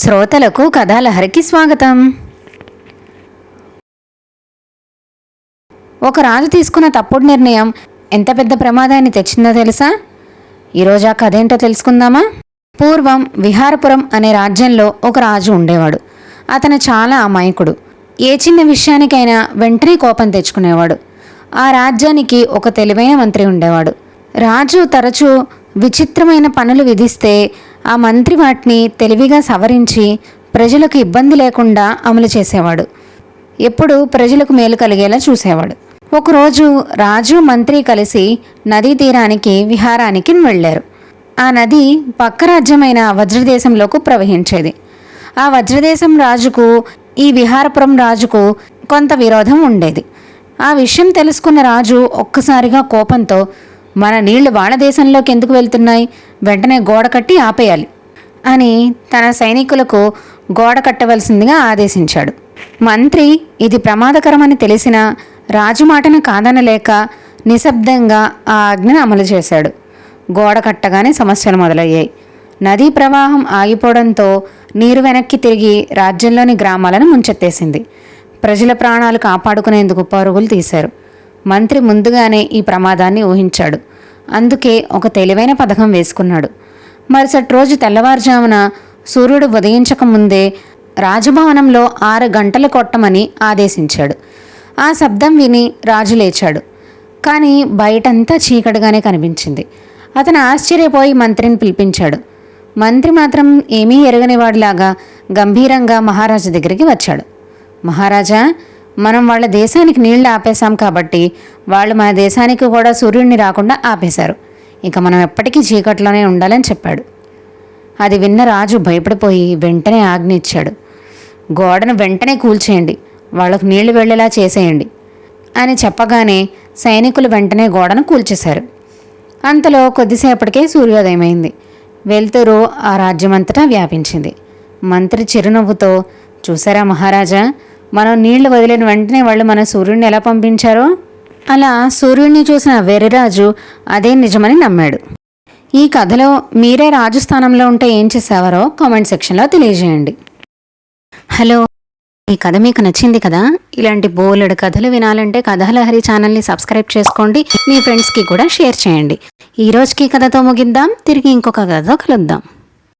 శ్రోతలకు కథాలహరికి స్వాగతం. ఒక రాజు తీసుకున్న తప్పుడు నిర్ణయం ఎంత పెద్ద ప్రమాదాన్ని తెచ్చిందో తెలుసా? ఈరోజు ఆ కథ ఏంటో తెలుసుకుందామా? పూర్వం విహారపురం అనే రాజ్యంలో ఒక రాజు ఉండేవాడు. అతను చాలా అమాయకుడు. ఏ చిన్న విషయానికైనా వెంటనే కోపం తెచ్చుకునేవాడు. ఆ రాజ్యానికి ఒక తెలివైన మంత్రి ఉండేవాడు. రాజు తరచూ విచిత్రమైన పనులు విధిస్తే ఆ మంత్రి వాటిని తెలివిగా సవరించి ప్రజలకు ఇబ్బంది లేకుండా అమలు చేసేవాడు. ఎప్పుడు ప్రజలకు మేలు కలిగేలా చూసేవాడు. ఒకరోజు రాజు మంత్రి కలిసి నదీ తీరానికి విహారానికి వెళ్ళారు. ఆ నది పక్క రాజ్యమైన వజ్రదేశంలోకి ప్రవహించేది. ఆ వజ్రదేశం రాజుకు ఈ విహారపురం రాజుకు కొంత విరోధం ఉండేది. ఆ విషయం తెలుసుకున్న రాజు ఒక్కసారిగా కోపంతో, మన నీళ్లు వాళ్ళ దేశంలోకి ఎందుకు వెళ్తున్నాయి, వెంటనే గోడ కట్టి ఆపేయాలి అని తన సైనికులకు గోడ కట్టవలసిందిగా ఆదేశించాడు. మంత్రి ఇది ప్రమాదకరమని తెలిసినా రాజు మాటను కాదనలేక నిశ్శబ్దంగా ఆ ఆజ్ఞను అమలు చేశాడు. గోడ కట్టగానే సమస్యలు మొదలయ్యాయి. నదీ ప్రవాహం ఆగిపోవడంతో నీరు వెనక్కి తిరిగి రాజ్యంలోని గ్రామాలను ముంచెత్తేసింది. ప్రజల ప్రాణాలు కాపాడుకునేందుకు పరుగులు తీశారు. మంత్రి ముందుగానే ఈ ప్రమాదాన్ని ఊహించాడు. అందుకే ఒక తెలివైన పథకం వేసుకున్నాడు. మరుసటి రోజు తెల్లవారుజామున సూర్యుడు ఉదయించక ముందే రాజభవనంలో 6 గంటలు కొట్టమని ఆదేశించాడు. ఆ శబ్దం విని రాజు లేచాడు. కానీ బయటంతా చీకటిగానే కనిపించింది. అతను ఆశ్చర్యపోయి మంత్రిని పిలిపించాడు. మంత్రి మాత్రం ఏమీ ఎరగనివాడిలాగా గంభీరంగా మహారాజు దగ్గరికి వచ్చాడు. మహారాజా, మనం వాళ్ళ దేశానికి నీళ్లు ఆపేశాం కాబట్టి వాళ్ళు మన దేశానికి కూడా సూర్యుడిని రాకుండా ఆపేశారు. ఇక మనం ఎప్పటికీ చీకట్లోనే ఉండాలని చెప్పాడు. అది విన్న రాజు భయపడిపోయి వెంటనే ఆజ్ఞ ఇచ్చాడు. గోడను వెంటనే కూల్చేయండి, వాళ్ళకు నీళ్లు వెళ్ళేలా చేసేయండి అని చెప్పగానే సైనికులు వెంటనే గోడను కూల్చేశారు. అంతలో కొద్దిసేపటికే సూర్యోదయమైంది. వెలుతురు ఆ రాజ్యమంతటా వ్యాపించింది. మంత్రి చిరునవ్వుతో, చూసారా మహారాజా, మనం నీళ్లు వదిలిన వెంటనే వాళ్ళు మన సూర్యుడిని ఎలా పంపించారో? అలా సూర్యుడిని చూసిన వెర్రిరాజు అదే నిజమని నమ్మాడు. ఈ కథలో మీరే రాజు స్థానంలో ఉంటే ఏం చేసేవారో కామెంట్ సెక్షన్లో తెలియజేయండి. హలో, ఈ కథ మీకు నచ్చింది కదా? ఇలాంటి బోలెడు కథలు వినాలంటే కథాలహరి ఛానల్ని సబ్స్క్రైబ్ చేసుకోండి. మీ ఫ్రెండ్స్కి కూడా షేర్ చేయండి. ఈ రోజుకి కథతో ముగిద్దాం. తిరిగి ఇంకొక కథతో కలుద్దాం.